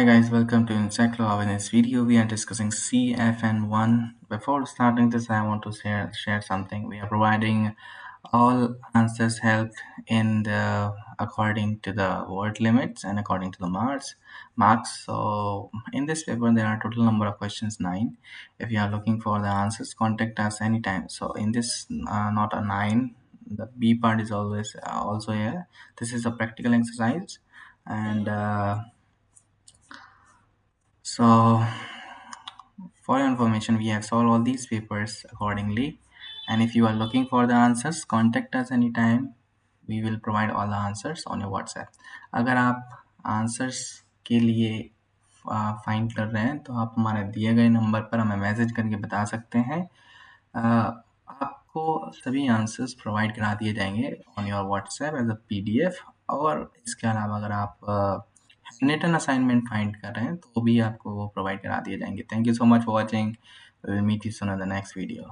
Hey guys, welcome to IGNOU. In this video, we are discussing CFN1. Before starting this, I want to share something. We are providing all answers helped in the according to the word limits and according to the marks. So in this paper, there are total number of questions 9. If you are looking for the answers, contact us anytime. So in this, not a 9. The B part is always also here. This is a practical exercise and. So for your information, we have solved all these papers accordingly. And if you are looking for the answers, contact us anytime. We will provide all the answers on your WhatsApp. अगर आप answers के लिए find कर रहे हैं तो आप हमारे दिए गए नंबर पर हमें मैसेज करके बता सकते हैं। आपको सभी आंसर्स प्रोवाइड करा दिए जाएंगे on your WhatsApp as a PDF. और इसके अलावा अगर आप रिटन असाइनमेंट फाइंड कर रहे हैं तो भी आपको वो प्रोवाइड करा दिए जाएंगे। Thank you so much for watching. Will meet you soon in the next video.